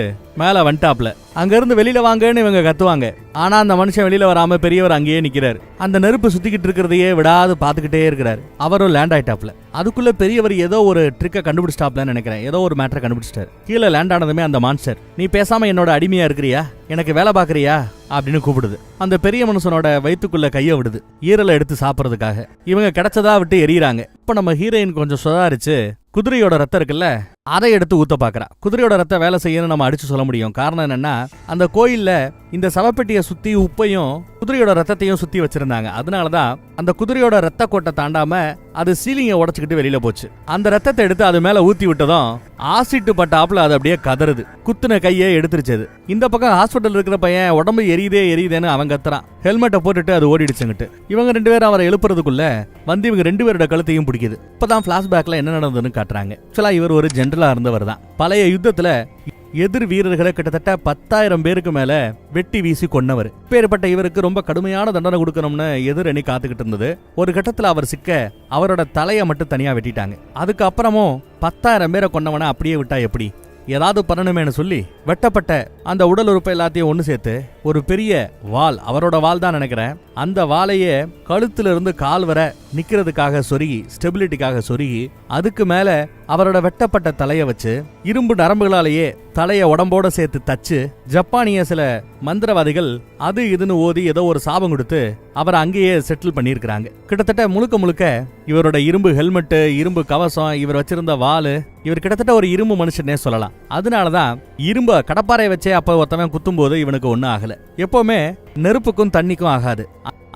மேல வந்துட்டாப்ல. அங்க இருந்து வெளியில வாங்கன்னு இவங்க கத்துவாங்க. ஆனா அந்த மனுஷன் வெளியில வராம பெரியவர் அங்கேயே நிக்கிறாரு. அந்த நெருப்பு சுத்திக்கிட்டு இருக்கிறதையே விடாது பாத்துக்கிட்டே இருக்கிறாரு. அவரும் லேண்ட் ஆயிட்டாப்ல. அதுக்குள்ள பெரியவர் ஏதோ ஒரு ட்ரிக்கை கண்டுபிடிச்சிட்டாப்லன்னு நினைக்கிறேன். ஏதோ ஒரு மேட்டரை கண்டுபிடிச்சிட்டாரு. கீழே லேண்ட் ஆனதுமே அந்த மான்ஸ்டர், நீ பேசாம என்னோட அடிமையா இருக்கிறியா, எனக்கு வேலை பாக்குறியா அப்படின்னு கூப்பிடுது. அந்த பெரிய மனுஷனோட வயிற்றுக்குள்ள கைய விடுது ஈரலை எடுத்து சாப்பிடறதுக்காக. இவங்க கிடைச்சதா விட்டு எரியறாங்க. இப்ப நம்ம ஹீரோயின் கொஞ்சம் சுதாரிச்சு குதிரையோட ரத்தம் இருக்குல்ல அதை எடுத்து ஊத்த பாக்குறா. குதிரையோட ரத்தம் வேலை செய்யணும் நம்ம அடிச்சு சொல்ல முடியும். காரணம் என்னன்னா அந்த கோயில்ல இந்த சவப்பெட்டியை சுத்தி உப்பையும் குதிரையோட ரத்தத்தையும் சுத்தி வச்சிருந்தாங்க. அதனாலதான் அந்த குதிரையோட ரத்த கோட்டை தாண்டாம அது சீலிங்கை உடச்சுக்கிட்டு வெளியில போச்சு. அந்த ரத்தத்தை எடுத்து அது மேல ஊத்தி விட்டதும் ஆசிட்டு பட்டாப்புல அது அப்படியே கதறுது. குத்துன கையே எடுத்துருச்சது. இந்த பக்கம் ஹாஸ்பிட்டல் இருக்கிற பையன் உடம்பு எரியுதேன்னு அவன் கத்துறான். ஹெல்மெட்டை போட்டுட்டு அது ஓடிடுச்சுங்கிட்டு. இவங்க 2 பேரும் அவரை எழுப்புறதுக்குள்ள வந்து இவங்க 2 பேரோட கழுத்தையும் பிடிக்குது. இப்பதான் பிளாஷ்பேக்ல என்ன நடந்ததுன்னு காட்டுறாங்க. இவர் ஒரு ஜெனரலா இருந்தவர் தான். பழைய யுத்தத்துல எதிர் வீரர்களை கிட்டத்தட்ட 10,000 பேருக்கு மேல வெட்டி வீசி கொன்னவர். பேர்பட்ட இவருக்கு ரொம்ப கடுமையான தண்டனை கொடுக்கணும்னு எதிரணி காத்துக்கிட்டு இருந்தது. ஒரு கட்டத்துல அவர் சிக்க அவரோட தலையை மட்டும் தனியா வெட்டிட்டாங்க. அதுக்கப்புறமும் 10,000 பேரை கொன்னவன அப்படியே விட்டா எப்படி, ஏதாவது பண்ணணுமேனு சொல்லி வெட்டப்பட்ட அந்த உடல் உறுப்பை எல்லாத்தையும் ஒண்ணு சேர்த்து ஒரு பெரிய வால், அவரோட வால் தான் நினைக்கிறேன், அந்த வாலையே கழுத்துல இருந்து கால் வர நிக்கிறதுக்காக சொருகி, ஸ்டெபிலிட்டிக்காக சொருகி, அதுக்கு மேல அவரோட வெட்டப்பட்ட தலைய வச்சு இரும்பு நரம்புகளாலேயே தலைய உடம்போட சேர்த்து தச்சு ஜப்பானிய சில மந்திரவாதிகள் அது இதுன்னு ஓதி ஏதோ ஒரு சாபம் கொடுத்து அவரை அங்கேயே செட்டில் பண்ணியிருக்கிறாங்க. கிட்டத்தட்ட முழுக்க இவரோட இரும்பு ஹெல்மெட்டு, இரும்பு கவசம், இவர் வச்சிருந்த வாலு, இவர் கிட்டத்தட்ட ஒரு இரும்பு மனுஷனே சொல்லலாம். அதனாலதான் இரும்பு கடப்பாறை வச்சே அப்ப ஒருத்தவன் குத்தும் போது இவனுக்கு ஒன்னும் ஆகல. எப்பவுமே நெருப்புக்கும் தண்ணிக்கும் ஆகாது,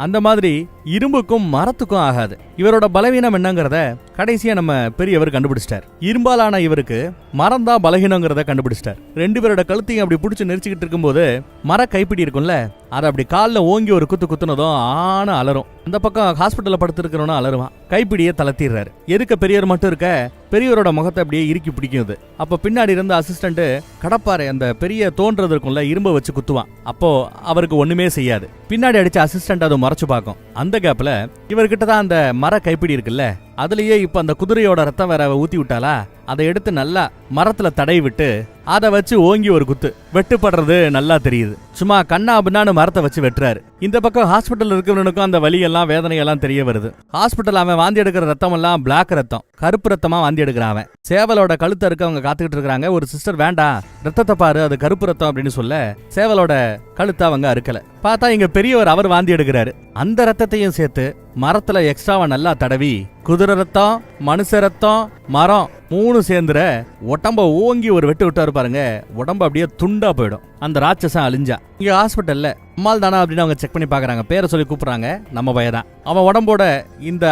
அந்த மாதிரி இரும்புக்கும் மரத்துக்கும் ஆகாது. இவரோட பலவீனம் என்னங்கிறத கடைசியா நம்ம பெரியவர் கண்டுபிடிச்சிட்டார். இரும்பாலான இவருக்கு மரம் தான் பலவீனங்கிறத கண்டுபிடிச்சிட்டார். 2 பேரோட கழுத்தையும் அப்படி பிடிச்சு நெரிச்சுக்கிட்டு இருக்கும்போது மர கைப்பிடி இருக்கும்ல, அதை அப்படி காலில் ஓங்கி ஒரு குத்துனதும் ஆன அலரும். அந்த பக்கம் ஹாஸ்பிட்டல்ல படுத்திருக்கிறவனும் அலருவான். கைப்பிடியை தளர்த்திடுறாரு. எதுக்க பெரியவர் மட்டும் இருக்க பெரியவரோட முகத்தை அப்படியே இறுக்கி பிடிக்குது. அப்ப பின்னாடி இருந்த அசிஸ்டன்ட் கடப்பாறை அந்த பெரிய தோன்றது இருக்கும்ல இரும்ப வச்சு குத்துவான். அப்போ அவருக்கு ஒண்ணுமே செய்யாது. பின்னாடி அடிச்ச அசிஸ்டன்ட் அதை மறைச்சு பார்க்கும். அந்த கேப்ல இவர்கிட்ட தான் அந்த மர கைப்பிடி இருக்குல்ல, அதுலயே இப்ப அந்த குதிரையோட ரத்தம் வேற ஊத்தி விட்டாலா, அதை எடுத்து நல்லா மரத்துல தடவி விட்டு அதை வச்சு ஓங்கி ஒரு குத்து வெட்டுப்படுறது நல்லா தெரியுது. சும்மா கண்ணா அப்படின்னான்னு மரத்தை வச்சு வெட்டுறாரு. இந்த பக்கம் ஹாஸ்பிட்டல் இருக்கிறவனுக்கும் அந்த வலி எல்லாம் வேதனை எல்லாம் தெரிய வருது. ஹாஸ்பிட்டல் அவன் வாந்தி எடுக்கிற ரத்தம் எல்லாம் பிளாக் ரத்தம், கருப்பு ரத்தமா வாந்தி எடுக்கிறான். அவன் சேவலோட கழுத்த இருக்க அவங்க காத்துக்கிட்டு இருக்காங்க. ஒரு சிஸ்டர் வேண்டாம் ரத்தத்தை பாரு அது கருப்பு ரத்தம் அப்படின்னு சொல்ல சேவலோட கழுத்தை அவங்க அறுக்கல. பார்த்தா இங்க பெரியவர் அவர் வாந்தி எடுக்கிறாரு. அந்த ரத்தத்தையும் சேர்த்து மரத்துல எக்ஸ்ட்ராவா நல்லா தடவி குதிரை ரத்தம், மனுஷ ரத்தம், மரம் 3 சேர்ந்துற உடம்ப ஓங்கி ஒரு வெட்டு விட்டாரு பாருங்க, உடம்பு அப்படியே துண்டா போயிடும். அந்த ராட்சசன் அழிஞ்சா. இங்க ஹாஸ்பிட்டல்ல அம்மாள் தானா அப்படின்னு அவங்க செக் பண்ணி பாக்குறாங்க. பேரை சொல்லி கூப்பிடுறாங்க. நம்ம பையதான். அவன் உடம்போட இந்த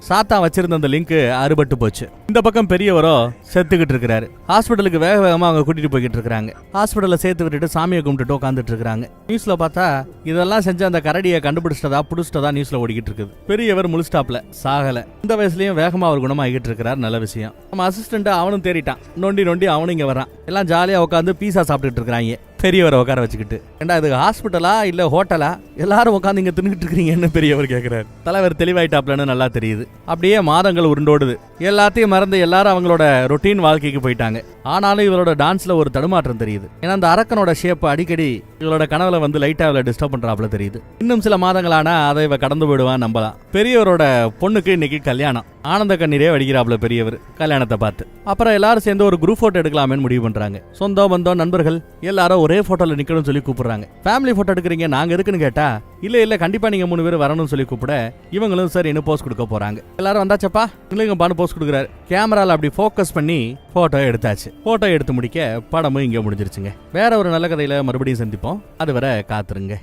சாத்தா வச்சிருந்த அந்த லிங்க் அறுபட்டு போச்சு. இந்த பக்கம் பெரியவரோ செத்துக்கிட்டு இருக்கிறாரு. ஹாஸ்பிட்டலுக்கு வேக வேகமா அவங்க கூட்டிட்டு போய்கிட்டு இருக்காங்க. ஹாஸ்பிட்டல்ல சேர்த்து விட்டுட்டு சாமியை கும்பிட்டுட்டு உட்காந்துட்டு இருக்காங்க. நியூஸ்ல பார்த்தா இதெல்லாம் செஞ்ச அந்த கரடியை கண்டுபிடிச்சிட்டதா புடிச்சிட்டதா நியூஸ்ல ஓடிக்கிட்டு இருக்குது. பெரியவர் முழுஸ்டாப்ல சாகல. இந்த வயசுலயும் வேகமா அவர் குணமாகிட்டு இருக்கிறார். நல்ல விஷயம். நம்ம அசிஸ்டன்ட் அவனும் தேறிட்டான். நொண்டி அவனும் இங்க வரான். எல்லாம் ஜாலியா உட்காந்து பீஸா சாப்பிட்டுட்டு இருக்காங்க. பெரியவரை உட்கார வச்சுக்கிட்டு, ஏண்டா இது ஹாஸ்பிட்டலா இல்ல ஹோட்டலா, எல்லாரும் உட்காந்து இங்க தின்னுட்டு இருக்கீங்கன்னு பெரியவர் கேட்கிறாரு. தலைவர் தெளிவாயிட்டாப்லன்னு நல்லா தெரியுது. அப்படியே மாதங்கள் உருண்டோடுது. எல்லாத்தையும் மறந்து எல்லாரும் அவங்களோட ரொட்டீன் வாழ்க்கைக்கு போயிட்டாங்க. ஆனாலும் இவரோட டான்ஸ்ல ஒரு தடுமாற்றம் தெரியுது. ஏன்னா அந்த அரக்கனோட ஷேப் அடிக்கடி இவளோட கனவுல வந்து லைட்டா அவளை டிஸ்டர்ப் பண்றாப்ல தெரியுது. இன்னும் சில மாதங்களானா அதை இவ கடந்து போயிடுவான் நம்பலாம். பெரியவரோட பொண்ணுக்கு இன்னைக்கு கல்யாணம். ஆனந்த கண்ணீரே வடிக்கிறாப்ல பெரியவர் கல்யாணத்தை பார்த்து. அப்புறம் எல்லாரும் சேர்ந்து ஒரு குரூப் போட்டோ எடுக்கலாமேன்னு முடிவு பண்றாங்க. சொந்தம் பந்தம் நண்பர்கள் எல்லாரும் ஒரே போட்டோல நிக்கணும்னு சொல்லி கூப்பிடுறாங்க. ஃபேமிலி போட்டோ எடுக்கிறீங்க, நாங்க எதுக்குன்னு கேட்டா இல்ல கண்டிப்பா நீங்க 3 பேர் வரணும்னு சொல்லி கூப்பிட இவங்களும் சரி என்ன போஸ்ட் கொடுக்க போறாங்க. எல்லாரும் வந்தாச்சப்பா இல்லைங்க பானு போஸ்ட் கொடுக்குறாரு. கேமரால அப்படி ஃபோக்கஸ் பண்ணி போட்டோ எடுத்தாச்சு. போட்டோ எடுத்து முடிக்க படமும் இங்க முடிஞ்சிருச்சுங்க. வேற ஒரு நல்ல கதையில மறுபடியும் சந்திப்போம். அதுவரை காத்துருங்க.